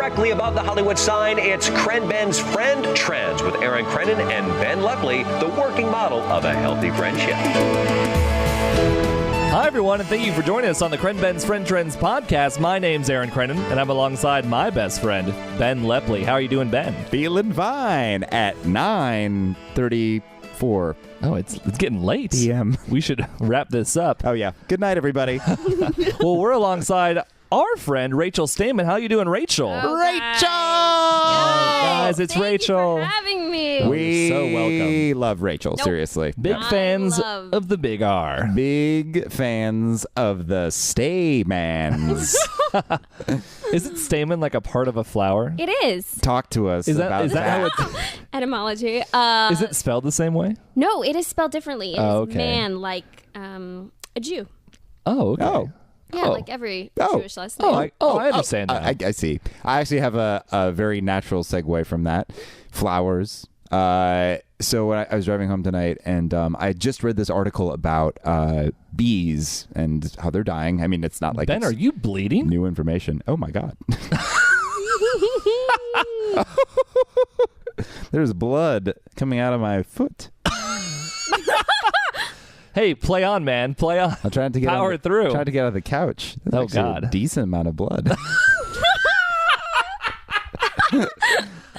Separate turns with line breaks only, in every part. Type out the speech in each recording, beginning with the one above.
directly above the Hollywood sign, it's ChrenBen's Friend Trends with Aaron Crennan and Ben Lepley, the working model of a healthy friendship.
Hi, everyone, and thank you for joining us on the ChrenBen's Friend Trends podcast. My name's Aaron Crennan, and I'm alongside my best friend, Ben Lepley. How are you doing, Ben?
Feeling fine at 9:34
Oh, it's getting late.
p.m.
We should wrap this up.
Oh, yeah. Good night, everybody.
Well, we're alongside our friend, Rachel Staman. How are you doing, Rachel?
Oh,
Rachel!
Guys, it's
Thank
Rachel.
You for having me.
We
so welcome.
love Rachel, seriously.
Big
I
fans
love-
of the Big R.
Big fans of the Stamans.
Is it stamen like a part of a flower?
It is.
Talk to us
Is that
about
how it's...
Etymology.
Is it spelled the same way?
No, it is spelled differently. It is
okay.
man, like a Jew.
Oh, okay.
Oh.
Yeah,
Oh.
like every
Oh.
Jewish last name.
I understand that.
I see. I actually have a very natural segue from that. Flowers. So when I was driving home tonight, and I just read this article about bees and how they're dying. I mean, it's not like
Ben,
it's
are you bleeding?
new information. Oh, my God. There's blood coming out of my foot.
Hey, play on, man. Play on.
I'm trying to get
Power through.
Trying to get out of the couch. That's
Oh,
actually
God.
a decent amount of blood.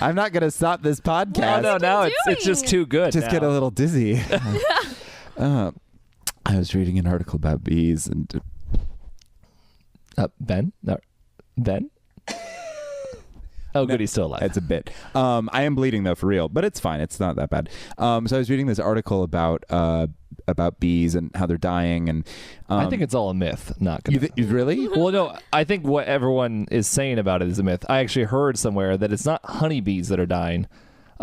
I'm not going to stop this podcast.
No, now it's just too good.
Just
now.
get a little dizzy. I was reading an article about bees and
Ben? No. Ben? Oh, good, he's still alive.
it's a bit. I am bleeding though, for real, but it's fine. It's not that bad. So I was reading this article about bees and how they're dying, and
I think it's all a myth. Not gonna.
you really?
Well, no, I think what everyone is saying about it is a myth. I actually heard somewhere that it's not honeybees that are dying.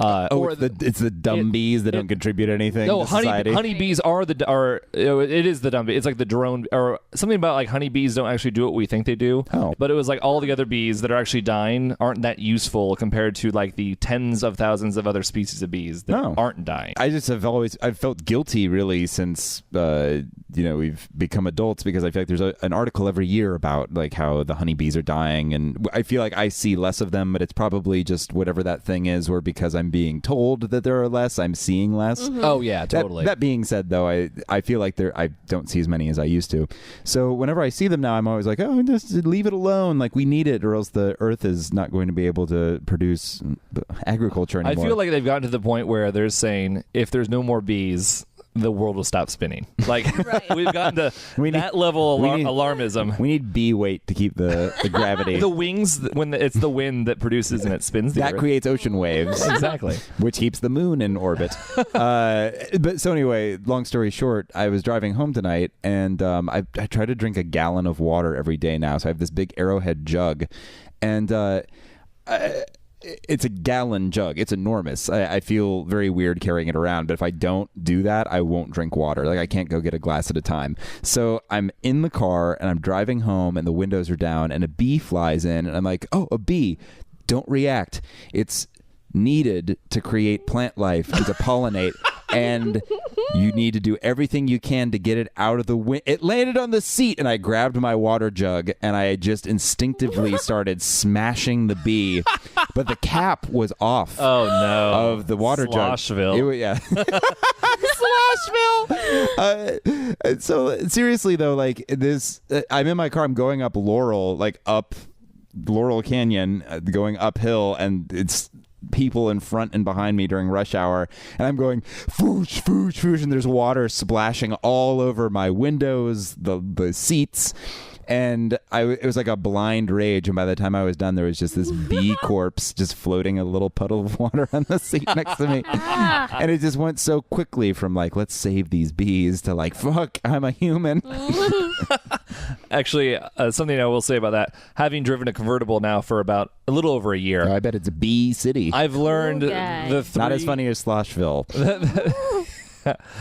It's the dumb bees that don't contribute anything
No,
to society.
honeybees it is the dumb bee. It's like the drone or something about like honeybees don't actually do what we think they do.
Oh.
But it was like all the other bees that are actually dying aren't that useful compared to like the tens of thousands of other species of bees that aren't dying.
I've felt guilty really since we've become adults, because I feel like there's an article every year about like how the honeybees are dying, and I feel like I see less of them, but it's probably just whatever that thing is, or because I'm being told that there are less, I'm seeing less.
Mm-hmm.
Oh yeah, totally.
That being said, though, I feel like I don't see as many as I used to. So whenever I see them now, I'm always like, oh, just leave it alone. Like, we need it, or else the earth is not going to be able to produce agriculture anymore.
I feel like they've gotten to the point where they're saying if there's no more bees, the world will stop spinning. Like we've gotten to that level of alarmism.
We need bee weight to keep the gravity.
The wings, it's the wind that produces and it spins the
that
earth.
creates ocean waves.
Exactly.
Which keeps the moon in orbit. But so anyway, long story short, I was driving home tonight, and I try to drink a gallon of water every day now. So I have this big Arrowhead jug, and it's a gallon jug. It's enormous. I feel very weird carrying it around, but if I don't do that, I won't drink water. Like, I can't go get a glass at a time. So I'm in the car, and I'm driving home, and the windows are down, and a bee flies in, and I'm like, oh, a bee. Don't react. It's needed to create plant life, to pollinate, and you need to do everything you can to get it out of the wind. It landed on the seat, and I grabbed my water jug, and I just instinctively started smashing the bee, but the cap was off.
Oh no!
Of the water
Sloshville.
jug. Yeah. Sloshville. So seriously though, like this, I'm in my car. I'm going up Laurel, up Laurel Canyon, going uphill, and it's people in front and behind me during rush hour, and I'm going foosh, foosh, foosh, and there's water splashing all over my windows, the seats, and it was like a blind rage, and by the time I was done, there was just this bee corpse just floating a little puddle of water on the seat next to me, and it just went so quickly from like, let's save these bees, to like, fuck, I'm a human.
Actually, something I will say about that, having driven a convertible now for about a little over a year,
I bet it's a bee city.
I've learned the three...
Not as funny as Sloshville.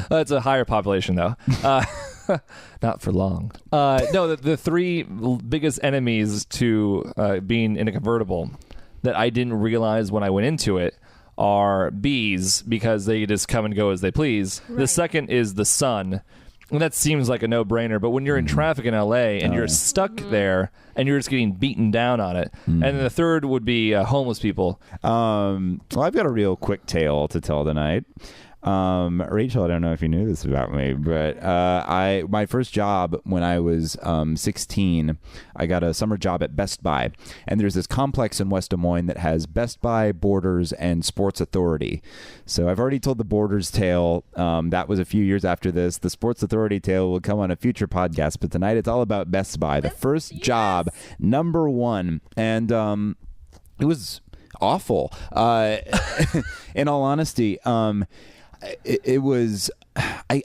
That's a higher population, though. Not for long. No, the three biggest enemies to being in a convertible that I didn't realize when I went into it are bees, because they just come and go as they please. Right. The second is the sun. And that seems like a no-brainer, but when you're in traffic in LA and you're stuck there and you're just getting beaten down on it. And then the third would be homeless people.
Well, I've got a real quick tale to tell tonight. Rachel, I don't know if you knew this about me, but my first job when I was 16, I got a summer job at Best Buy, and there's this complex in West Des Moines that has Best Buy, Borders, and Sports Authority. So I've already told the Borders tale. That was a few years after this. The Sports Authority tale will come on a future podcast, but tonight it's all about Best Buy, the first job, number one, and it was awful. In all honesty, it was,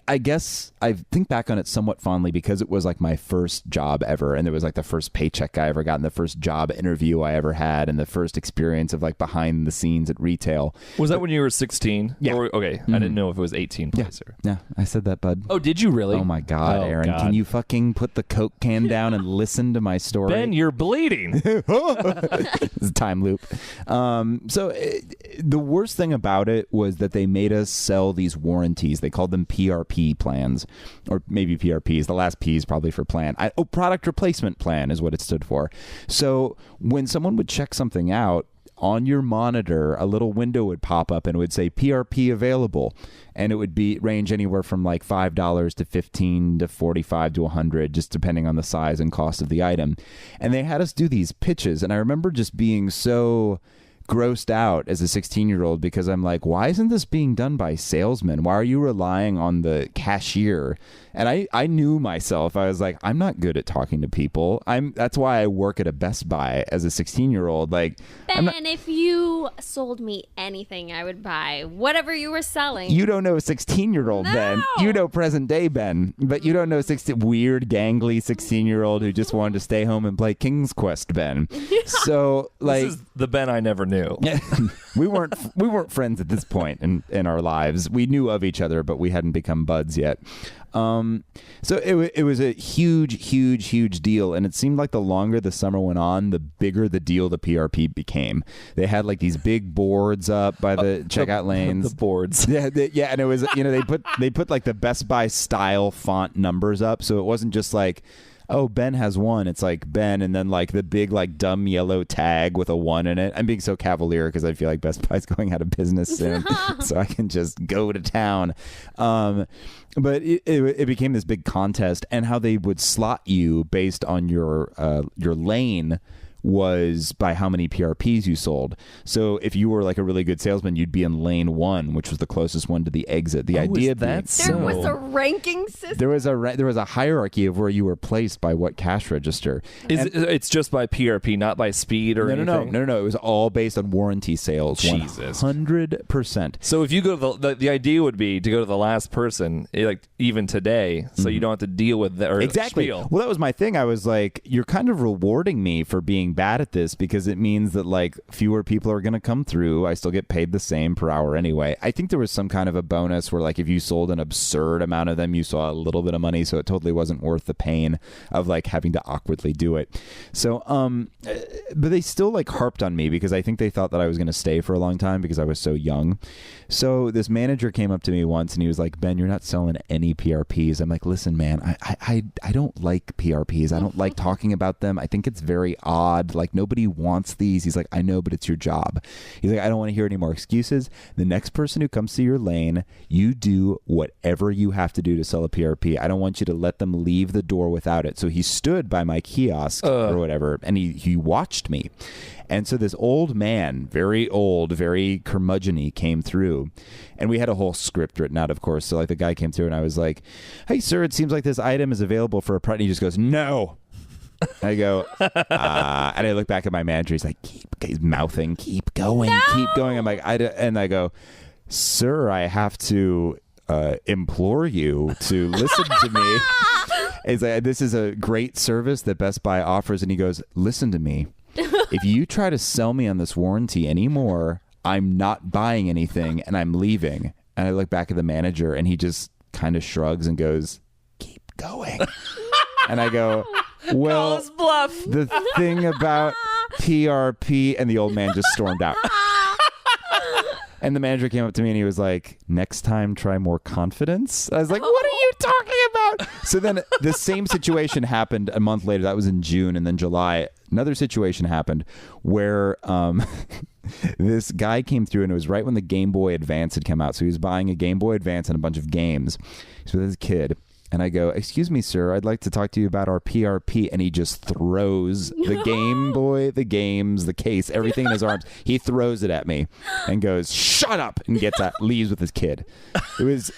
I guess I think back on it somewhat fondly because it was like my first job ever, and it was like the first paycheck I ever got, and the first job interview I ever had, and the first experience of like behind the scenes at retail.
Was that when you were 16?
Yeah.
Okay. I didn't know if it was 18.
Yeah, I said that, bud.
Oh, did you really?
Oh my God, Aaron.
God.
Can you fucking put the Coke can down and listen to my story?
Ben, you're bleeding.
It's a time loop. The worst thing about it was that they made us sell these warranties. They called them PRP plans, or maybe PRPs. The last P is probably for plan. Product replacement plan is what it stood for. So when someone would check something out, on your monitor, a little window would pop up and it would say PRP available. And it would range anywhere from like $5 to $15 to $45 to $100, just depending on the size and cost of the item. And they had us do these pitches. And I remember just being so grossed out as a 16-year-old because I'm like, why isn't this being done by salesmen? Why are you relying on the cashier? And I knew myself. I was like, I'm not good at talking to people. That's why I work at a Best Buy as a 16-year-old. Like,
Ben, if you sold me anything, I would buy whatever you were selling.
You don't know 16-year-old Ben. You know present day Ben, but you don't know weird, gangly 16-year-old who just wanted to stay home and play King's Quest Ben. So like,
this is the Ben I never knew.
we weren't friends at this point in our lives. We knew of each other, but we hadn't become buds yet. So it was a huge deal, and it seemed like the longer the summer went on, the bigger the deal the PRP became. They had like these big boards up by the checkout lanes.
The boards.
Yeah, and it was, they put like the Best Buy style font numbers up, so it wasn't just like, oh, Ben has one. It's like Ben, and then like the big like dumb yellow tag with a 1 in it. I'm being so cavalier because I feel like Best Buy's going out of business soon, so I can just go to town. But it became this big contest, and how they would slot you based on your lane was by how many PRPs you sold. So if you were like a really good salesman, you'd be in lane 1, which was the closest one to the exit. The idea being
there was a ranking system.
there was a hierarchy of where you were placed by what cash register.
It's just by PRP, not by speed or anything?
No. It was all based on warranty sales.
Jesus.
100%.
So if you go to the idea would be to go to the last person, like even today, so you don't have to deal with the
Exactly.
spiel.
Well, that was my thing. I was like, you're kind of rewarding me for being bad at this because it means that like fewer people are going to come through. I still get paid the same per hour anyway. I think there was some kind of a bonus where like if you sold an absurd amount of them, you saw a little bit of money, so it totally wasn't worth the pain of like having to awkwardly do it. So but they still like harped on me because I think they thought that I was going to stay for a long time because I was so young. So this manager came up to me once and he was like, Ben, you're not selling any PRPs. I'm like, listen, man, I don't like PRPs. I don't like talking about them. I think it's very odd. Like nobody wants these. He's like, I know, but it's your job. He's like, I don't want to hear any more excuses. The next person who comes to your lane, you do whatever you have to do to sell a PRP. I don't want you to let them leave the door without it. So he stood by my kiosk or whatever, and he watched me. And so this old man, very old, very curmudgeon-y, came through. And we had a whole script written out, of course. So like the guy came through and I was like, hey, sir, it seems like this item is available for a price. And he just goes, no. I go, and I look back at my manager. He's like, he's mouthing, keep going, keep going. I'm like, and I go, sir, I have to implore you to listen to me. He's like, this is a great service that Best Buy offers. And he goes, listen to me. If you try to sell me on this warranty anymore, I'm not buying anything and I'm leaving. And I look back at the manager and he just kind of shrugs and goes, keep going. And I go, well,
bluff.
The thing about PRP, and the old man just stormed out. And the manager came up to me and he was like, next time try more confidence. I was like, what are you talking about? out. So then the same situation happened a month later. That was in June. And then July, another situation happened where this guy came through, and it was right when the Game Boy Advance had come out. So he was buying a Game Boy Advance and a bunch of games. He's with his kid. And I go, excuse me, sir, I'd like to talk to you about our PRP. And he just throws the Game Boy, the games, the case, everything in his arms. He throws it at me and goes, shut up, and leaves with his kid. It was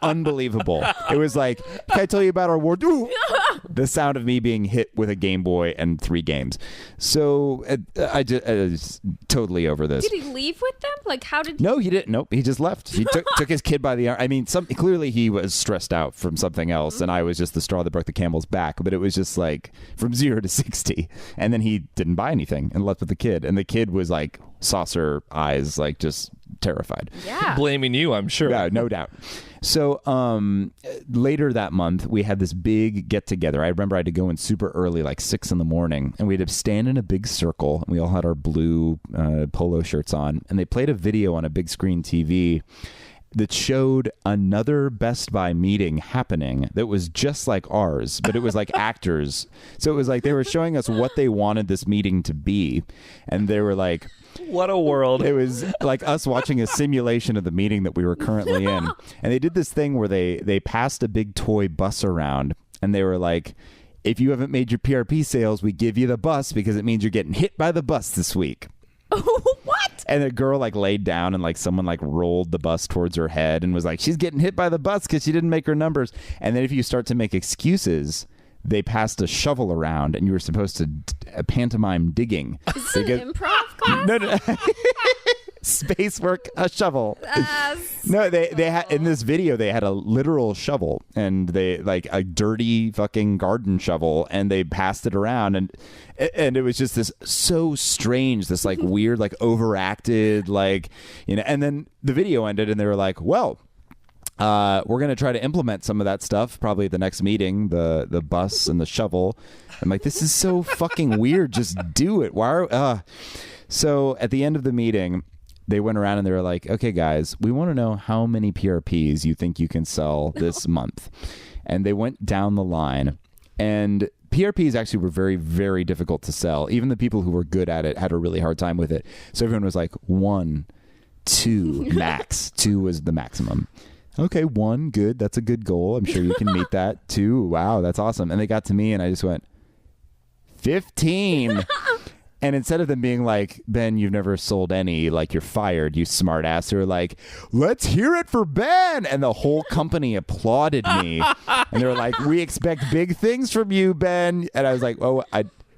unbelievable. It was like, can I tell you about our war? The sound of me being hit with a Game Boy and 3 games. So I was totally over this.
Did he leave with them? Like, how did?
No, he didn't. Nope, he just left. He took his kid by the arm. I mean, clearly he was stressed out from something else, and I was just the straw that broke the camel's back. But it was just like from 0 to 60, and then he didn't buy anything and left with the kid, and the kid was like saucer eyes, like just terrified.
Yeah.
Blaming you, I'm sure.
Yeah, no doubt. So later that month, we had this big get together. I remember I had to go in super early, like 6 a.m, and we had to stand in a big circle. And we all had our blue polo shirts on, and they played a video on a big screen TV that showed another Best Buy meeting happening that was just like ours, but it was like actors. So it was like they were showing us what they wanted this meeting to be, and they were like,
what a world.
it was like us watching a simulation of the meeting that we were currently in. And they did this thing where they passed a big toy bus around, and they were like, if you haven't made your PRP sales, we give you the bus because it means you're getting hit by the bus this week.
What?
And the girl like laid down, and like someone like rolled the bus towards her head and was like, she's getting hit by the bus because she didn't make her numbers. And then if you start to make excuses, they passed a shovel around, and you were supposed to pantomime digging.
Is it an improv class?
No. Space work, a shovel. No, they had in this video they had a literal shovel, and they like a dirty fucking garden shovel, and they passed it around, and it was just this so strange, this like weird, like overacted, like, you know. And then the video ended, and they were like, well, we're going to try to implement some of that stuff probably at the next meeting, the bus and the shovel. I'm like, this is so fucking weird. Just do it. Why are So at the end of the meeting, they went around and they were like, okay, guys, we want to know how many PRPs you think you can sell this month. And they went down the line, and PRPs actually were very, very difficult to sell. Even the people who were good at it had a really hard time with it. So everyone was like 1, 2, max. 2 was the maximum. Okay, 1, good. That's a good goal. I'm sure you can meet that. 2, wow, that's awesome. And they got to me, and I just went, 15. And instead of them being like, Ben, you've never sold any, like, you're fired, you smart ass, they were like, let's hear it for Ben. And the whole company applauded me. And they were like, we expect big things from you, Ben. And I was like, oh,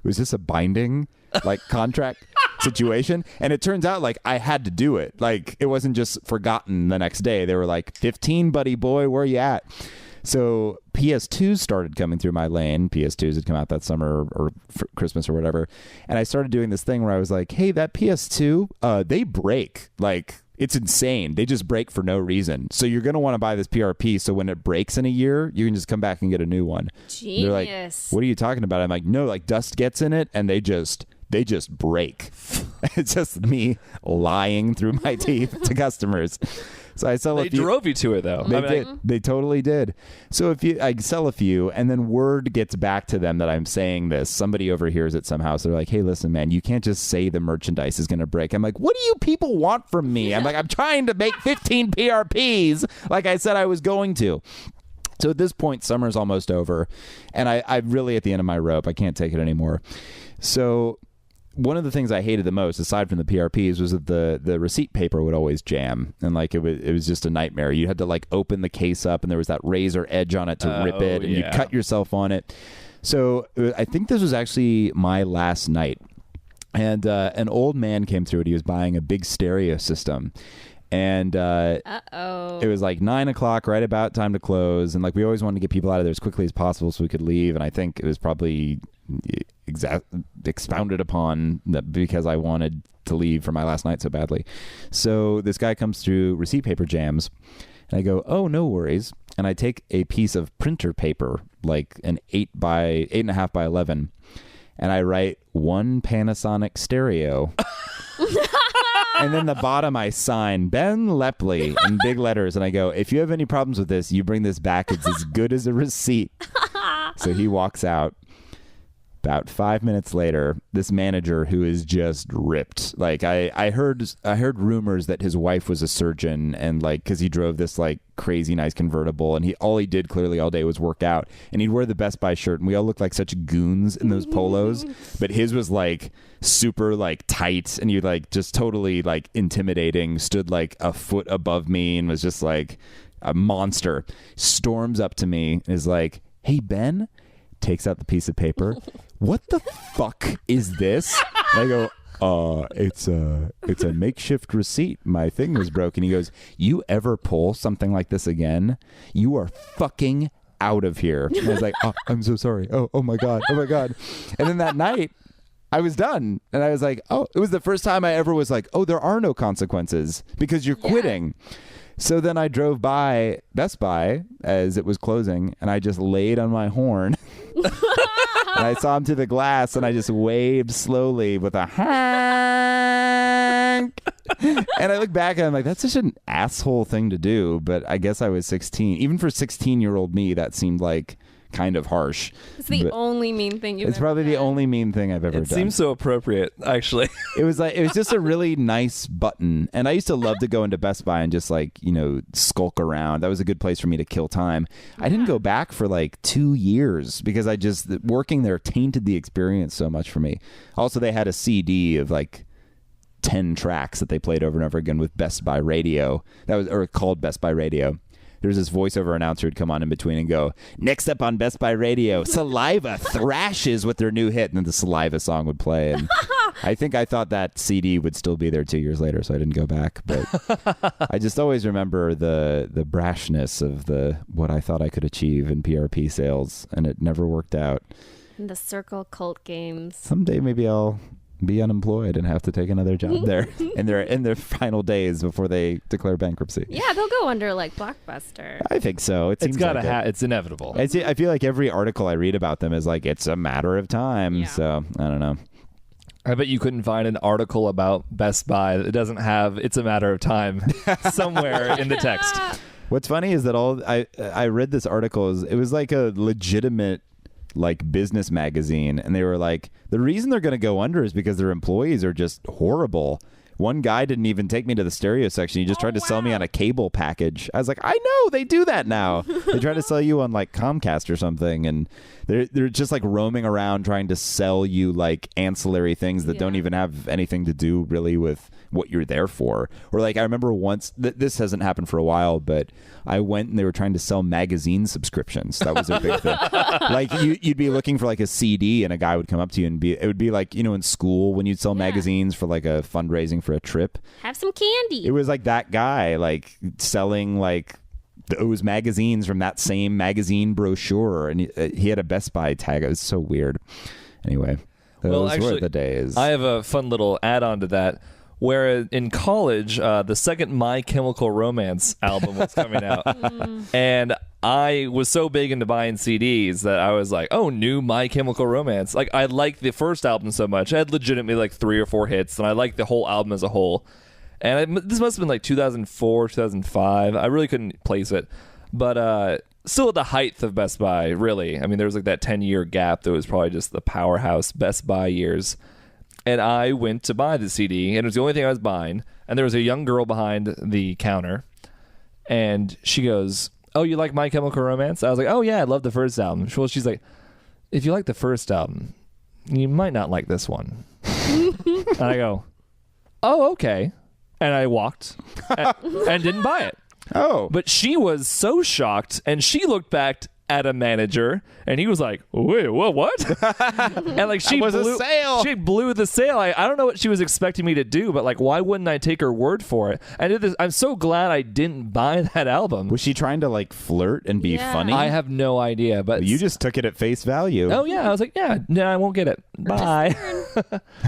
was this a binding, like, contract situation? And it turns out, like, I had to do it. Like, it wasn't just forgotten the next day. They were like, 15, buddy boy, where you at? So PS2s started coming through my lane. PS2s had come out that summer or for Christmas or whatever. And I started doing this thing where I was like, hey, that PS2, they break. Like, it's insane. They just break for no reason. So you're going to want to buy this PRP. So when it breaks in a year, you can just come back and get a new one.
Genius.
They're like, what are you talking about? I'm like, no, like dust gets in it and they just break. It's just me lying through my teeth to customers. So I sell a few.
They drove you to it, though.
They did. They totally did. So I sell a few, and then word gets back to them that I'm saying this. Somebody overhears it somehow. So they're like, hey, listen, man, you can't just say the merchandise is going to break. I'm like, what do you people want from me? I'm like, I'm trying to make 15 PRPs like I said I was going to. So at this point, summer's almost over, and I'm really at the end of my rope. I can't take it anymore. So one of the things I hated the most, aside from the PRPs, was that the receipt paper would always jam, and like it was just a nightmare. You had to like open the case up, and there was that razor edge on it to rip it, and you cut yourself on it. So I think this was actually my last night, and an old man came through it. He was buying a big stereo system. And it was like 9 o'clock, right about time to close. And like we always wanted to get people out of there as quickly as possible so we could leave. And I think it was probably expounded upon that because I wanted to leave for my last night so badly. So this guy comes through, receipt paper jams. And I go, oh, no worries. And I take a piece of printer paper, like an 8.5 by 11. And I write 1 Panasonic stereo. And then the bottom I sign Ben Lepley in big letters, and I go, if you have any problems with this, you bring this back. It's as good as a receipt. So he walks out. About 5 minutes later, this manager who is just ripped. Like I heard rumors that his wife was a surgeon, and like because he drove this like crazy nice convertible, and all he did clearly all day was work out, and he'd wear the Best Buy shirt, and we all looked like such goons in those polos, but his was like super like tight, and you like just totally like intimidating. Stood like a foot above me and was just like a monster. Storms up to me and is like, "Hey Ben." Takes out the piece of paper. What the fuck is this? And I go, it's a makeshift receipt. My thing was broken. He goes, you ever pull something like this again? You are fucking out of here. And I was like, oh, I'm so sorry. Oh my God. Oh my God. And then that night, I was done. And I was like, oh, it was the first time I ever was like, oh, there are no consequences because you're quitting. So then I drove by Best Buy as it was closing, and I just laid on my horn. And I saw him through the glass, and I just waved slowly with a honk. And I look back, and I'm like, that's such an asshole thing to do. But I guess I was 16. Even for 16-year-old me, that seemed like kind of harsh.
It's the only mean thing you've
It's
ever
probably
done.
the only mean thing I've ever done.
It seems so appropriate, actually.
It was just a really nice button. And I used to love to go into Best Buy and just like, skulk around. That was a good place for me to kill time. I didn't go back for like 2 years because working there tainted the experience so much for me. Also, they had a CD of like 10 tracks that they played over and over again with Best Buy Radio. Called Best Buy Radio. There's this voiceover announcer who'd come on in between and go, next up on Best Buy Radio, Saliva thrashes with their new hit. And then the Saliva song would play. And I thought that CD would still be there 2 years later, so I didn't go back. But I just always remember the brashness of what I thought I could achieve in PRP sales, and it never worked out.
And the Circle Cult games.
Someday maybe I'll be unemployed and have to take another job there in their final days before they declare bankruptcy.
Yeah, they'll go under like Blockbuster.
I think so. It seems like
it's inevitable.
I feel like every article I read about them is like, it's a matter of time.
Yeah.
So I don't know.
I bet you couldn't find an article about Best Buy that doesn't have "it's a matter of time" somewhere in the text.
What's funny is that I read this article. It was like a legitimate like business magazine, and they were like, the reason they're going to go under is because their employees are just horrible. One guy didn't even take me to the stereo section. He just tried to sell me on a cable package. I was like, I know, they do that now. They try to sell you on like Comcast or something, and they're just like roaming around trying to sell you like ancillary things that don't even have anything to do really with what you're there for. Or like I remember once, this hasn't happened for a while, but I went and they were trying to sell magazine subscriptions. That was a big thing. Like you'd be looking for like a CD, and a guy would come up to you and it would be like, in school when you'd sell magazines for like a fundraising for a trip.
Have some candy.
It was like that guy like selling like those magazines from that same magazine brochure, and he had a Best Buy tag. It was so weird. Anyway, those were the days.
I have a fun little add-on to that. Where in college, the second My Chemical Romance album was coming out. And I was so big into buying CDs that I was like, oh, new My Chemical Romance. Like, I liked the first album so much. I had legitimately like 3 or 4 hits, and I liked the whole album as a whole. And this must have been like 2004, 2005. I really couldn't place it. But still at the height of Best Buy, really. I mean, there was like that 10-year gap that was probably just the powerhouse Best Buy years. And I went to buy the CD, and it was the only thing I was buying. And there was a young girl behind the counter, and she goes, oh, you like My Chemical Romance? I was like, oh, yeah, I love the first album. Well, she's like, if you like the first album, you might not like this one. And I go, oh, okay. And I walked and didn't buy it.
Oh.
But she was so shocked, and she looked back at a manager, and he was like, wait, what? And like she
was
blew
a sale.
She blew the sale. I don't know what she was expecting me to do, but like, why wouldn't I take her word for it? I'm so glad I didn't buy that album.
Was she trying to like flirt and be funny?
I have no idea, but
you just took it at face value.
Oh yeah, I was like, yeah, no, I won't get it. Bye.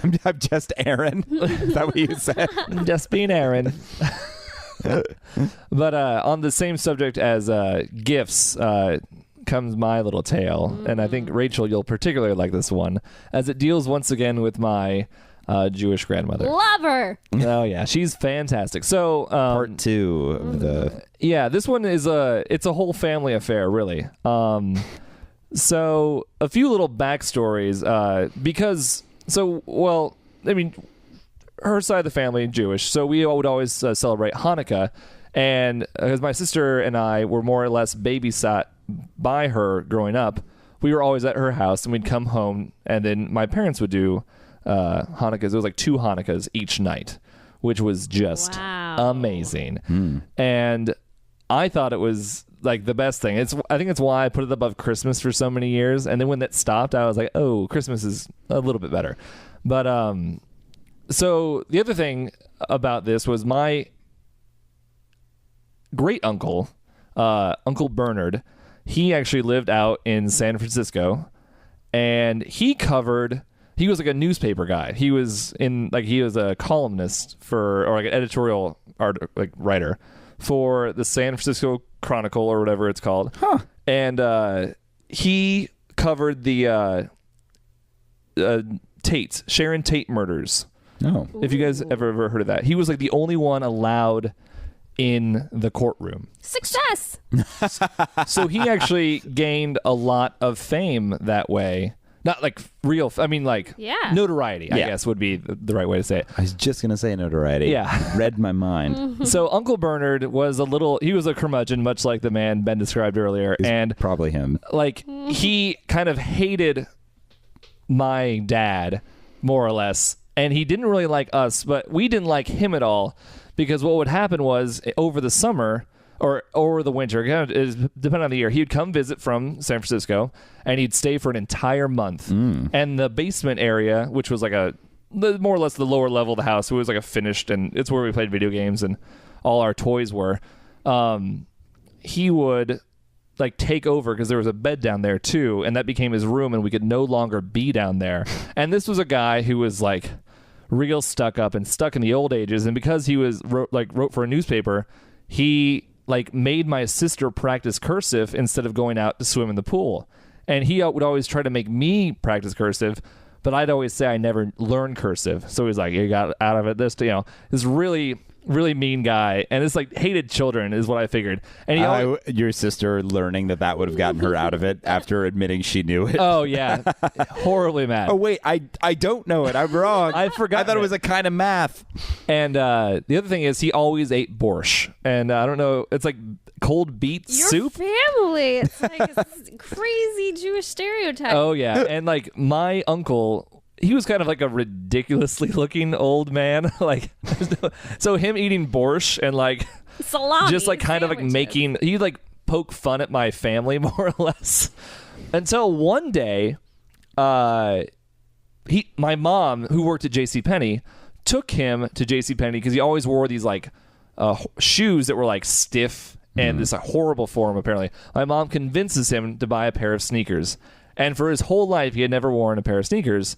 I'm just Aaron. Is that what you said?
Just being Aaron. But on the same subject as gifts, comes my little tale, and I think Rachel, you'll particularly like this one, as it deals once again with my Jewish grandmother.
Love her.
Oh yeah, she's fantastic. So
Part 2 of the.
yeah, this one is it's a whole family affair, really. So a few little backstories, her side of the family, Jewish, so we would always celebrate Hanukkah, and because my sister and I were more or less babysat by her growing up, we were always at her house, and we'd come home, and then my parents would do Hanukkahs. It was like 2 Hanukkahs each night, which was just amazing. And I thought it was like the best thing. I think it's why I put it above Christmas for so many years. And then when that stopped, I was like, oh, Christmas is a little bit better. But so the other thing about this was my great uncle, Uncle Bernard. He actually lived out in San Francisco, and he was like a newspaper guy. He was a columnist or like an editorial writer for the San Francisco Chronicle or whatever it's called. And he covered the Sharon Tate murders.
Oh.
If you guys ever heard of that. He was like the only one allowed in the courtroom.
Success.
So he actually gained a lot of fame that way. Not like real, notoriety, I guess would be the right way to say it.
I was just going to say notoriety.
Yeah.
Read my mind.
So Uncle Bernard was he was a curmudgeon, much like the man Ben described earlier. And
probably him.
Like, he kind of hated my dad, more or less. And he didn't really like us, but we didn't like him at all. Because what would happen was, over the summer or over the winter, depending on the year, he would come visit from San Francisco, and he'd stay for an entire month. And the basement area, which was like more or less the lower level of the house, it was like a finished, and it's where we played video games and all our toys were. He would like take over because there was a bed down there too, and that became his room, and we could no longer be down there. And this was a guy who was like real stuck up and stuck in the old ages, and because he wrote for a newspaper, he like made my sister practice cursive instead of going out to swim in the pool. And he would always try to make me practice cursive, but I'd always say I never learned cursive. So he's like, you got out of it this really, really mean guy. And it's like hated children is what I figured. And
your sister learning that would have gotten her out of it after admitting she knew it.
Oh yeah. Horribly mad.
Oh wait, I don't know it. I'm wrong.
I forgot.
I thought it was a kind of math.
And the other thing is he always ate borscht. And I don't know, it's like cold beet soup.
Family. It's like a crazy Jewish stereotype.
Oh yeah. And like my uncle, he was kind of like a ridiculously looking old man. Like, so him eating borscht and like
salami,
just like kind
sandwiches.
of like making, he'd like poke fun at my family more or less. Until one day, my mom, who worked at JCPenney, took him to JCPenney because he always wore these like shoes that were like stiff and this horrible form apparently. My mom convinces him to buy a pair of sneakers. And for his whole life, he had never worn a pair of sneakers.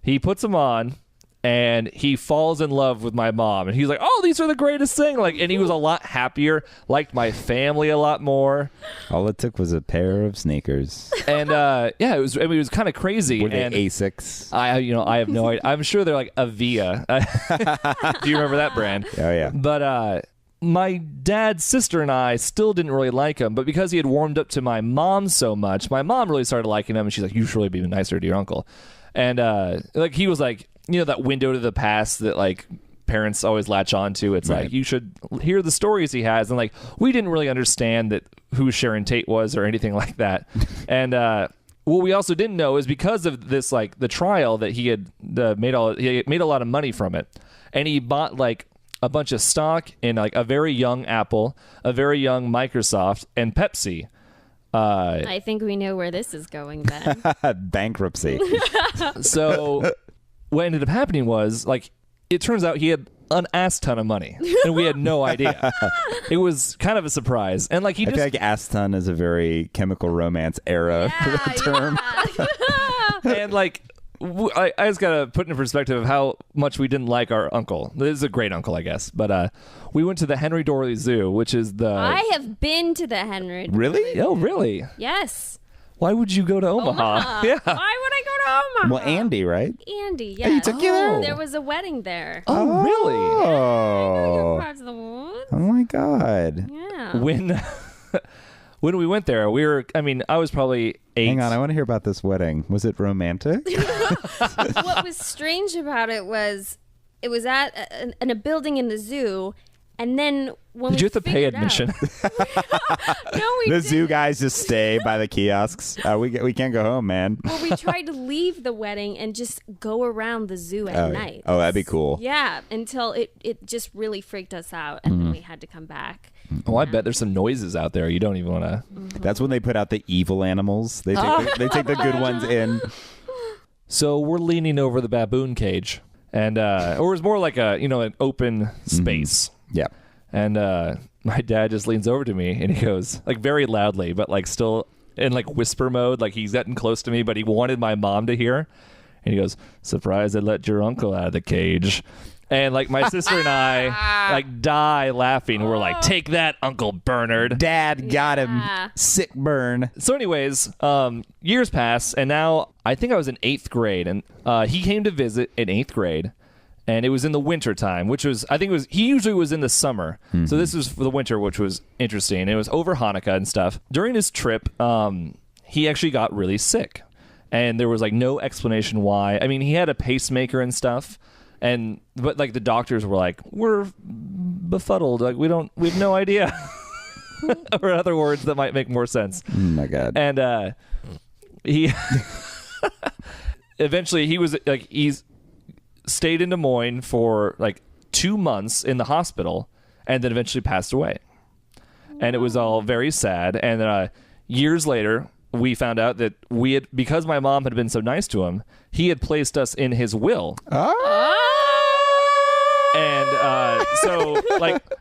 He puts them on, and he falls in love with my mom. And he's like, "Oh, these are the greatest thing!" Like, and he was a lot happier, liked my family a lot more.
All it took was a pair of sneakers.
And it was kind of crazy.
Were they
and
Asics?
I have no idea. I'm sure they're like Avia. Do you remember that brand?
Oh yeah.
But my dad's sister and I still didn't really like him, but because he had warmed up to my mom so much, my mom really started liking him, and she's like, "You should really be nicer to your uncle." And like he was like, that window to the past that like parents always latch on to. It's
right.
like, you should hear the stories he has. And like, we didn't really understand that who Sharon Tate was or anything like that. And what we also didn't know is because of this, like the trial that he had made a lot of money from it, and he bought like a bunch of stock in like a very young Apple, a very young Microsoft, and Pepsi.
I think we know where this is going, Ben.
Bankruptcy.
So what ended up happening was, like, it turns out he had an ass ton of money, and we had no idea. It was kind of a just feel like
ass ton is a very Chemical Romance era term.
And like I just gotta put into perspective of how much we didn't like our uncle. This is a great uncle, I guess, but we went to the Henry Dorley Zoo, which is the
I have been to the Henry.
Really?
Oh, really?
Yes.
Why would you go to Omaha? Yeah.
Why would I go to Omaha?
Well, Andy, right?
Andy,
Hey, he
yes.
took you there?
There was a wedding there.
Oh, really?
Oh.
Parts of the woods.
Oh my God.
Yeah.
When we went there, I was probably 8.
Hang on, I want to hear about this wedding. Was it romantic?
What was strange about it was at in a building in the zoo, and then when
Did
we
you have to pay
figured
admission?
out- no, we
The
didn't.
zoo guys just stay by the kiosks. We can't go home, man.
Well, we tried to leave the wedding and just go around the zoo at night.
Oh, that'd be cool.
Yeah, until it just really freaked us out, and then we had to come back.
Oh, I bet there's some noises out there you don't even want to.
That's when they put out the evil animals. They take the good ones in.
So we're leaning over the baboon cage, and or it's more like an open space.
Yeah.
And my dad just leans over to me and he goes, like, very loudly, but like still in like whisper mode, like he's getting close to me, but he wanted my mom to hear. And he goes, "Surprised I let your uncle out of the cage." And like my sister and I like die laughing. We're like, "Take that, Uncle Bernard."
Dad got him.
Yeah.
Sick burn.
So anyways, years pass, and now I think I was in 8th grade, and he came to visit in 8th grade, and it was in the winter time, which was, he usually was in the summer. So this was for the winter, which was interesting. It was over Hanukkah and stuff. During his trip, he actually got really sick, and there was like no explanation why. I mean, he had a pacemaker and stuff. But like the doctors were like, "We're befuddled. Like we have no idea." Or other words that might make more sense.
Oh my God.
And he eventually he's stayed in Des Moines for like 2 months in the hospital, and then eventually passed away. And it was all very sad. And years later, we found out that because my mom had been so nice to him, he had placed us in his will. And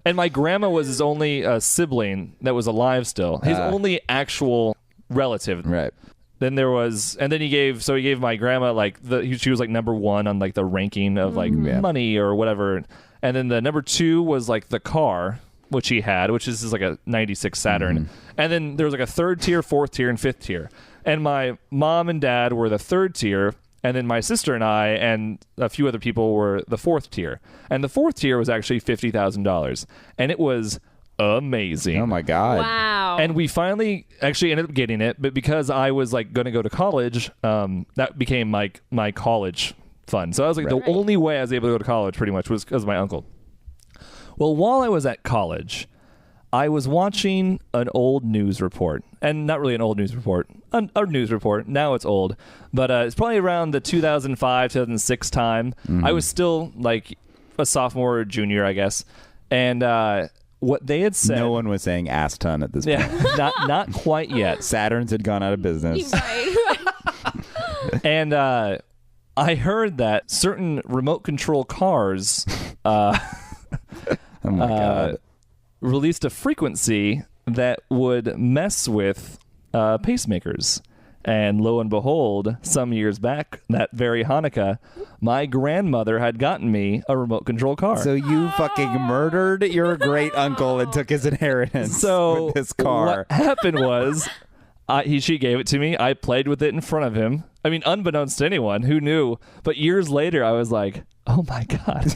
and my grandma was his only sibling that was alive still. His only actual relative.
Right.
Then he gave my grandma she was like number 1 on like the ranking of like money or whatever. And then the number 2 was like the car, which he had, which is like a 96 Saturn. And then there was like a 3rd tier, 4th tier, and 5th tier. And my mom and dad were the 3rd tier. And then my sister and I and a few other people were the 4th tier. And the 4th tier was actually $50,000. And it was amazing.
Oh my God.
Wow.
And we finally actually ended up getting it. But because I was like going to go to college, that became like my college fund. So I was like, the only way I was able to go to college pretty much was because of my uncle. Well, while I was at college, I was watching an old news report, and not really an old news report, a news report. Now it's old, but it's probably around the 2005, 2006 time. I was still like a sophomore or junior, I guess. And what they had said...
No one was saying ass ton at this point.
Yeah, not quite yet.
Saturns had gone out of business.
Right.
And I heard that certain remote control cars...
Oh my God.
released a frequency that would mess with pacemakers. And lo and behold, some years back, that very Hanukkah, my grandmother had gotten me a remote control car.
So you fucking murdered your great uncle and took his inheritance with this car.
What happened was, she gave it to me. I played with it in front of him. I mean, unbeknownst to anyone, who knew? But years later, I was like, oh my God.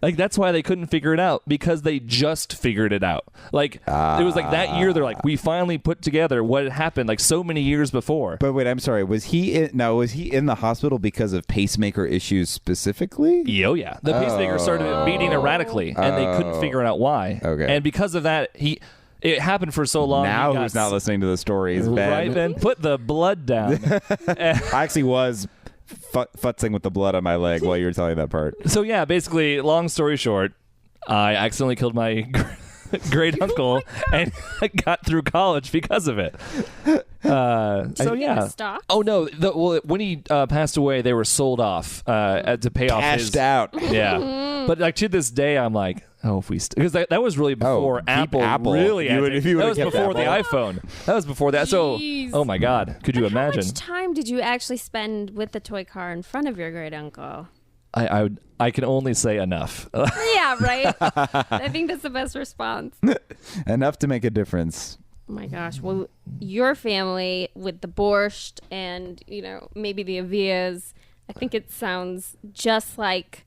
That's why they couldn't figure it out, because they just figured it out. Like, it was like that year, they're like, we finally put together what had happened like so many years before.
But wait, I'm sorry. Was he in the hospital because of pacemaker issues specifically?
Oh, yeah. The pacemaker started beating erratically, and they couldn't figure out why.
Okay.
And because of that, it happened for so long.
Now who's not listening to the stories, Ben?
Right, Ben? Put the blood down.
I actually was futzing with the blood on my leg while you were telling that part.
So yeah, basically, long story short, I accidentally killed my great uncle and got through college because of it.
Did you get a stock?
Oh no! When he passed away, they were sold off to pay off his
Cashed out.
Yeah, but like to this day, I'm like, oh, if we because that was really before Apple really. That was before the iPhone. That was before that.
Jeez.
So, oh my God, could you imagine?
How much time did you actually spend with the toy car in front of your great uncle?
I can only say enough.
Yeah, right. I think that's the best response.
Enough to make a difference.
my gosh. Well, your family with the borscht and, maybe the avias, I think it sounds just like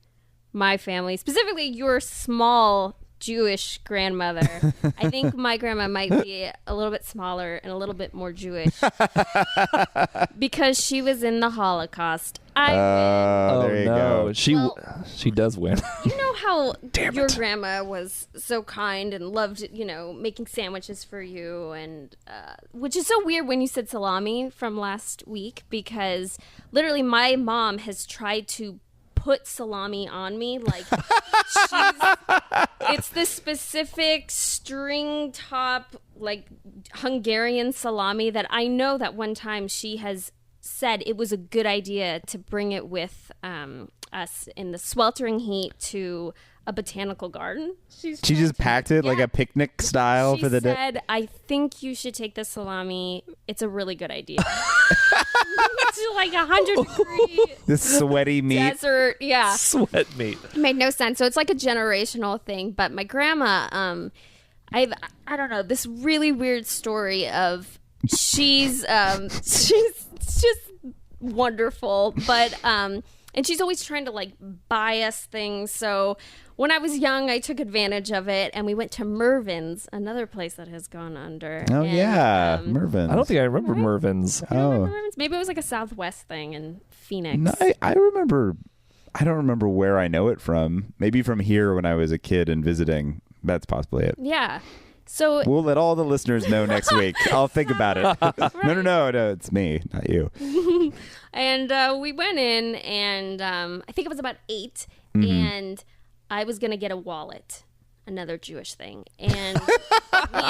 my family, specifically your small Jewish grandmother. I think my grandma might be a little bit smaller and a little bit more Jewish because she was in the Holocaust. I win.
There you go.
She does win.
You know how your grandma was so kind and loved, making sandwiches for you, and which is so weird when you said salami from last week, because literally my mom has tried to put salami on me. Like, it's this specific string top, like Hungarian salami that I know that one time she has said it was a good idea to bring it with us in the sweltering heat to a botanical garden. She
just packed it like a picnic style for the day.
She said, I think you should take the salami. It's a really good idea. It's like 100-degree
This sweaty meat.
desert. Yeah.
Sweat meat.
It made no sense. So it's like a generational thing. But my grandma, I don't know, this really weird story of she's just wonderful, but and she's always trying to like buy us things. So when I was young, I took advantage of it, and we went to Mervin's, another place that has gone under.
Oh,
and,
yeah. Mervin's.
I don't think I remember Mervin's.
Remember Mervin's? Maybe it was like a Southwest thing in Phoenix.
No, I remember. I don't remember where I know it from. Maybe from here when I was a kid and visiting. That's possibly it.
Yeah. So
We'll let all the listeners know next week. I'll think about it. No, it's me, not you.
and we went in, and I think it was about 8, and I was going to get a wallet, another Jewish thing. And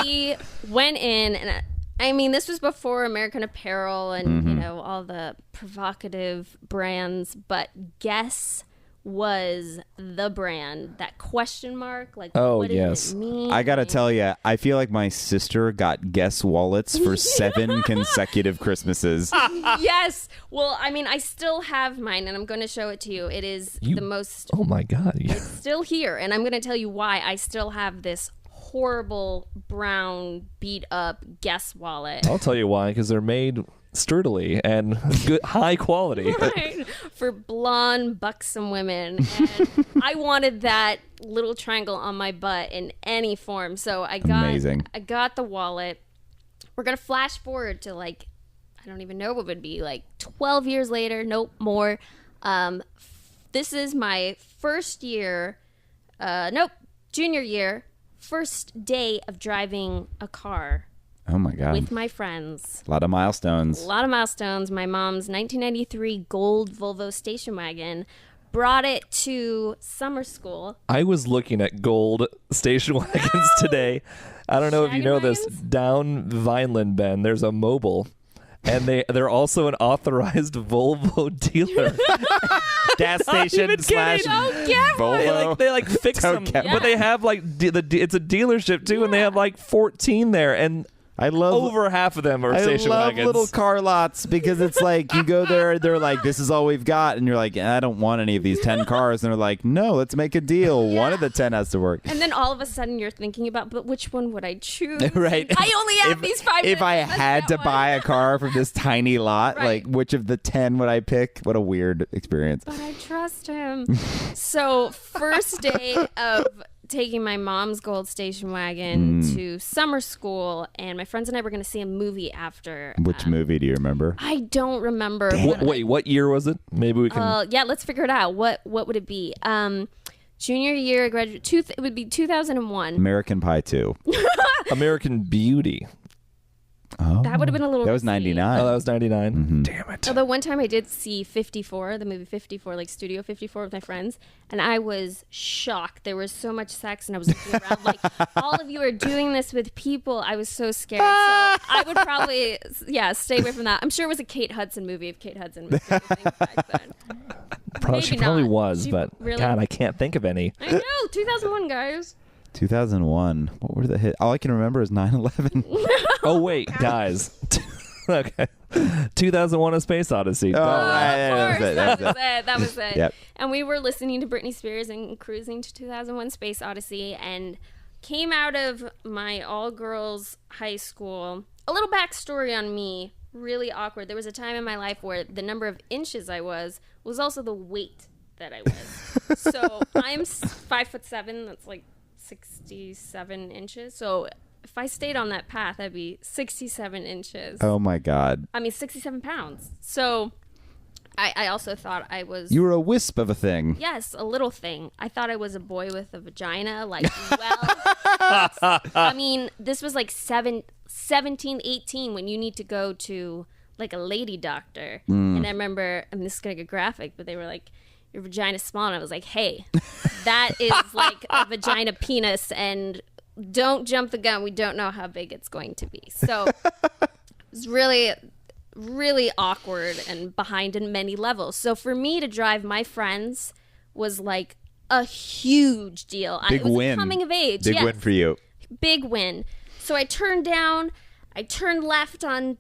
we went in, and I mean, this was before American Apparel and, all the provocative brands, but Guess was the brand. That question mark, like, what does it mean?
I gotta tell you, I feel like my sister got Guess wallets for 7 consecutive Christmases.
Yes. Well, I mean, I still have mine, and I'm going to show it to you. It is the most...
Oh, my God.
It's still here, and I'm going to tell you why I still have this horrible brown beat up Guess wallet.
I'll tell you why, because they're made sturdily and good, high quality.
Right. For blonde, buxom women. And I wanted that little triangle on my butt in any form. So I got the wallet. We're going to flash forward to like, I don't even know what it would be, like 12 years later. Nope, more. This is my first year, junior year, first day of driving a car.
Oh my God.
With my friends.
A lot of milestones.
My mom's 1993 gold Volvo station wagon. Brought it to summer school.
I was looking at gold station wagons today. I don't know if you know this. Down Vineland Bend, there's a Mobile. And they're also an authorized Volvo dealer.
Gas station / Volvo.
They fix them, but they have like it's a dealership too, and they have like 14 there, and
I love
over half of them are station wagons.
I love little car lots because it's like you go there, they're like, this is all we've got, and you're like, I don't want any of these 10 cars, and they're like, no, let's make a deal. One of the 10 has to work.
And then all of a sudden you're thinking about, but which one would I choose?
Right.
I only have these 5
If I had to buy a car from this tiny lot, like which of the 10 would I pick? What a weird experience.
But I trust him. So first day of taking my mom's gold station wagon to summer school, and my friends and I were going to see a movie after.
Which movie do you remember?
I don't remember.
What year was it? Maybe we can.
Yeah, let's figure it out. What would it be? Junior year, graduate. It would be 2001.
American Pie 2.
American Beauty.
Oh,
that would have been a little.
That was 99.
Oh, that was 99.
Mm-hmm.
Damn it.
Although one time I did see 54, the movie 54, like Studio 54 with my friends, and I was shocked. There was so much sex, and I was looking around like, all of you are doing this with people. I was so scared. So I would probably, stay away from that. I'm sure it was a Kate Hudson movie if Kate Hudson was doing things back then.
She probably was, but
really?
God, I can't think of any.
I know, 2001, guys.
2001. What were the hits? All I can remember is 9/11.
Oh, wait, guys. Okay. 2001: A Space Odyssey.
Oh, right.
That was it.
Yep.
And we were listening to Britney Spears and cruising to 2001: Space Odyssey, and came out of my all-girls high school. A little backstory on me, really awkward. There was a time in my life where the number of inches I was also the weight that I was. So I'm 5'7", that's like 67 inches. So if I stayed on that path, I'd be 67 inches.
Oh my God.
I mean, 67 pounds. So I also thought I was...
You were a wisp of a thing.
Yes, a little thing. I thought I was a boy with a vagina. Like, well... I mean, this was like 17, 18 when you need to go to like a lady doctor. And I remember, I mean, this is going to get graphic, but they were like, your vagina's small. And I was like, hey, that is like a vagina penis. And don't jump the gun. We don't know how big it's going to be. So it was really... really awkward and behind in many levels. So for me to drive my friends was like a huge deal.
Big
it was
win.
Coming of age.
Big win for you.
Big win. So I turned left on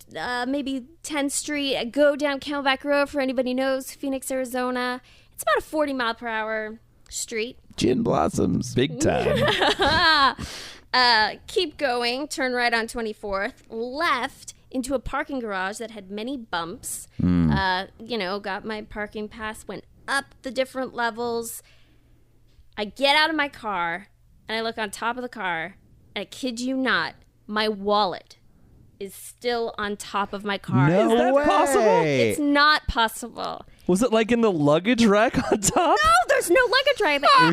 maybe 10th Street. I go down Camelback Road, for anybody knows, Phoenix, Arizona. It's about a 40-mile-per-hour street.
Gin blossoms.
Big time.
Keep going, turn right on 24th, left into a parking garage that had many bumps. Got my parking pass, went up the different levels. I get out of my car, and I look on top of the car, and I kid you not, my wallet is still on top of my car.
No
Is that
way.
possible?
It's not possible.
Was it like in the luggage rack on top?
No, there's no luggage rack.
It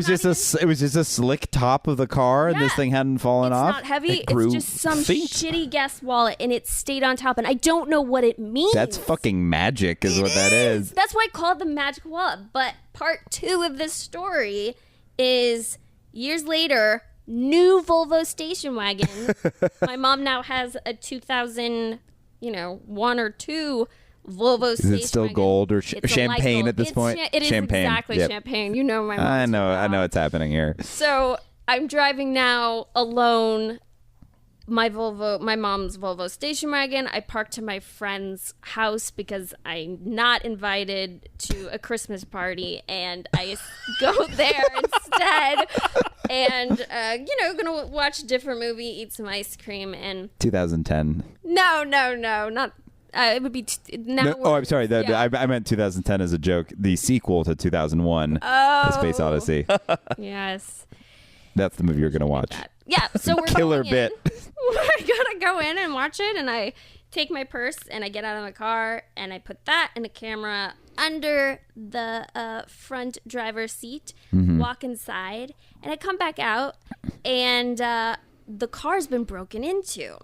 was just a slick top of the car, and this
Yeah.
thing hadn't fallen
It's
off.
not heavy.
It grew
It's just some
feet.
shitty guest wallet, and it stayed on top, and I don't know what it means.
That's fucking magic, is what that is.
That's why I call it the magic wallet. But part 2 of this story is years later, new Volvo station wagon. My mom now has a 2001 or 2 Volvo station wagon.
Is it still gold or
It's a light
champagne
gold.
at this
It's
point?
It is
champagne.
exactly
Yep.
champagne. You know my mom.
I know what's happening here.
So I'm driving now alone. My mom's Volvo station wagon. I parked to my friend's house because I'm not invited to a Christmas party, and I go there instead. And gonna watch a different movie, eat some ice cream, and
2010.
no, not. It would be now.
No, I'm sorry.
Yeah.
I meant 2010 as a joke. The sequel to 2001,
Oh.
A Space Odyssey.
Yes.
That's the movie you're gonna watch.
Yeah, so we're
Killer
going in.
bit.
We're gonna go in and watch it, and I take my purse and I get out of my car and I put that and a camera under the front driver's seat, walk inside, and I come back out, and the car's been broken into.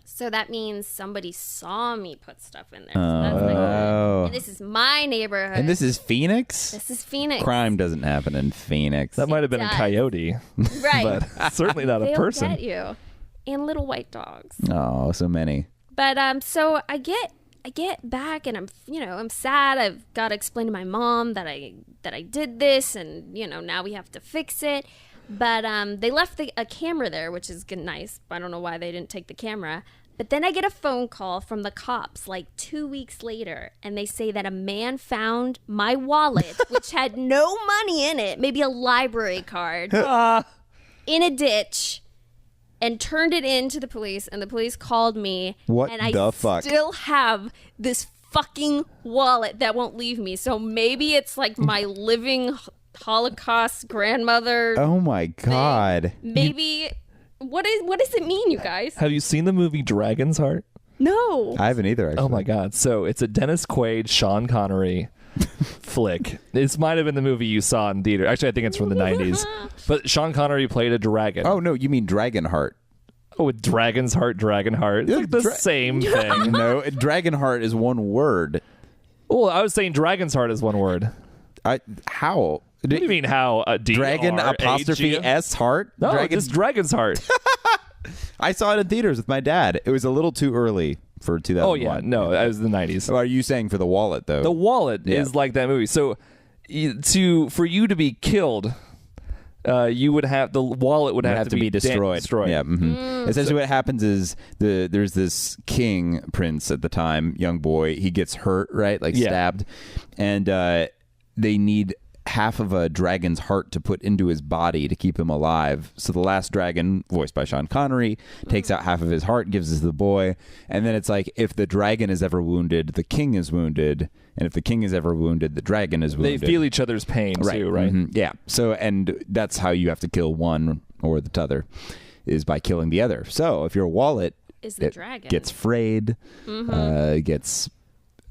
So that means somebody saw me put stuff in there. So that's my
Oh.
and this is my neighborhood.
And this is Phoenix?
This is Phoenix.
Crime doesn't happen in Phoenix.
That might have been a
does.
coyote,
Right.
but certainly not a
They'll
person.
get you. And little white dogs.
Oh, so many.
But so I get back, and I'm sad. I've got to explain to my mom that I did this, and now we have to fix it. But they left a camera there, which is nice. I don't know why they didn't take the camera. But then I get a phone call from the cops like 2 weeks later, and they say that a man found my wallet, which had no money in it, maybe a library card, in a ditch, and turned it in to the police, and the police called me.
What
and I
the fuck?
still have this fucking wallet that won't leave me. So maybe it's like my living Holocaust grandmother.
Oh my God.
Maybe what does it mean, you guys?
Have you seen the movie Dragon's Heart?
No.
I haven't either, actually.
Oh my God. So it's a Dennis Quaid, Sean Connery flick. This might have been the movie you saw in theater. Actually, I think it's from the 90s. But Sean Connery played a dragon.
Oh, no, you mean Dragonheart.
Oh, with Dragon's Heart, Dragonheart. It's like the same thing.
No, Dragonheart is one word.
Well, I was saying Dragon's Heart is one word.
How?
What do you mean how?
Dragon apostrophe S heart?
No,
Dragon.
just Dragon's Heart.
I saw it in theaters with my dad. It was a little too early for 2001.
Oh, yeah. No, that was the 90s.
So are you saying for the wallet, though?
The wallet
Yeah.
is like that movie. So for you to be killed, you would have the wallet would have to be
destroyed. Yeah. Essentially, what happens is there's this king prince at the time, young boy. He gets hurt, right? Like
Yeah.
stabbed, and they need half of a dragon's heart to put into his body to keep him alive. So the last dragon, voiced by Sean Connery, takes out half of his heart, gives it to the boy. And then it's like, if the dragon is ever wounded, the king is wounded. And if the king is ever wounded, the dragon is wounded.
They feel each other's pain too, right?
Mm-hmm. Yeah. So, and that's how you have to kill one or the t'other, is by killing the other. So if your wallet
is the dragon
gets frayed, gets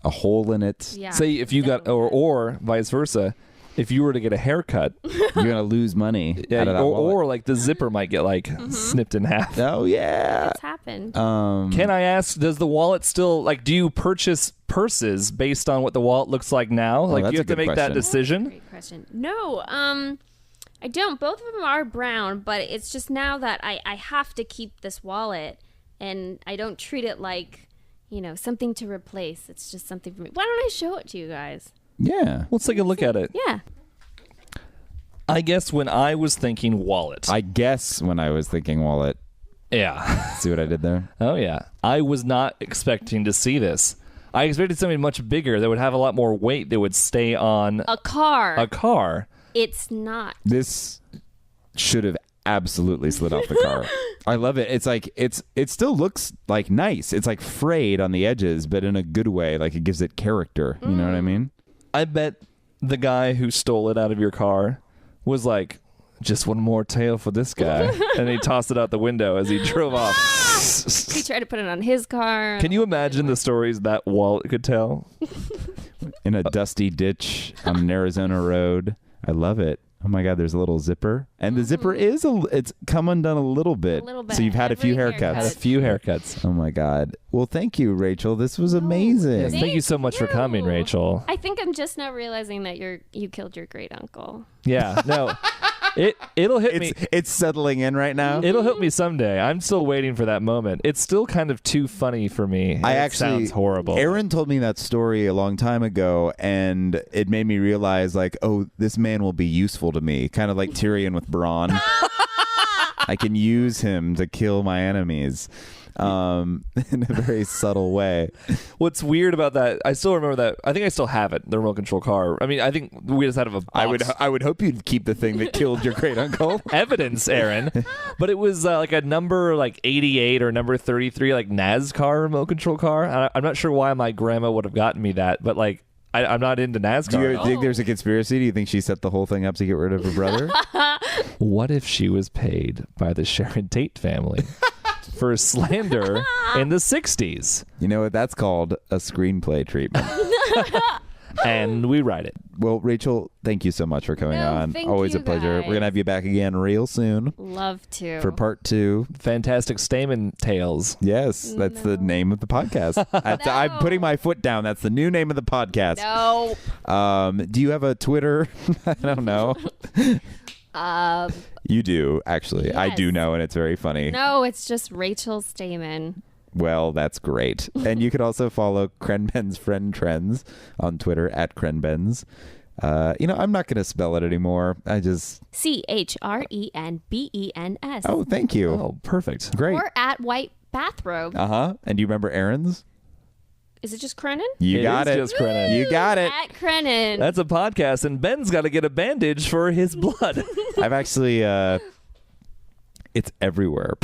a hole in it.
Yeah.
Say if you got, or vice versa, if you were to get a haircut,
you're gonna lose money. Out of that wallet.
Or like the zipper might get like snipped in half.
Oh yeah,
it's happened.
Can I ask? Does the wallet still like? Do you purchase purses based on what the wallet looks like now? Like, do you have to make that decision?
Great question. No, I don't. Both of them are brown, but it's just now that I have to keep this wallet, and I don't treat it like, something to replace. It's just something for me. Why don't I show it to you guys?
Yeah.
Let's take a look at it.
Yeah.
I guess when I was thinking wallet. Yeah.
See what I did there?
Oh, yeah. I was not expecting to see this. I expected something much bigger that would have a lot more weight that would stay on
a car. It's not.
This should have absolutely slid off the car. I love it. It's like it still looks like nice. It's like frayed on the edges, but in a good way. Like it gives it character. You know what I mean?
I bet the guy who stole it out of your car was like, just one more tail for this guy. And he tossed it out the window as he drove off.
He tried to put it on his car.
Can you imagine the stories that wallet could tell?
In a dusty ditch on an Arizona road. I love it. Oh my God, there's a little zipper. And the zipper it's come undone a little bit. So you've had a few haircuts.
Had a few haircuts.
Oh my God. Well, thank you, Rachel. This was amazing.
Yes, thank you so much for coming, Rachel.
I think I'm just now realizing that you killed your great uncle.
Yeah, no. It'll hit me.
It's settling in right now.
It'll hit me someday. I'm still waiting for that moment. It's still kind of too funny for me. It sounds horrible.
Aaron told me that story a long time ago, and it made me realize, like, oh, this man will be useful to me. Kind of like Tyrion with Bronn. I can use him to kill my enemies. In a very subtle way.
What's weird about that, I still remember that. I think I still have it, the remote control car. I mean, I think we just had a box.
I would hope you'd keep the thing that killed your great uncle.
Evidence, Aaron. But it was like a number like 88 or number 33, like NASCAR remote control car. I'm not sure why my grandma would have gotten me that, but like I'm not into NASCAR.
Do you think there's a conspiracy? Do you think she set the whole thing up to get rid of her brother?
What if she was paid by the Sharon Tate family for slander in the 60s?
You know what that's called? A screenplay treatment.
And we write it.
Well, Rachel, thank you so much for coming on. Always a pleasure.
Guys.
We're going to have you back again real soon.
Love to.
For part 2.
Fantastic Stamen Tales.
Yes, that's the name of the podcast. I'm putting my foot down. That's the new name of the podcast.
No.
Do you have a Twitter? I don't know. You do, actually.
Yes.
I do know, and it's very funny.
No, it's just Rachel Staman.
Well, that's great. And you can also follow ChrenBen's Friend Trends on Twitter at ChrenBens. I'm not going to spell it anymore. I just...
ChrenBens.
Oh, thank you.
Oh, perfect.
Great.
Or at White Bathrobe.
Uh-huh. And do you remember Aaron's?
Is it just Crennan?
You
It
got
is
it.
just Crennan.
You got it.
At Crennan.
That's a podcast, and Ben's got to get a bandage for his blood.
I've actually... it's everywhere.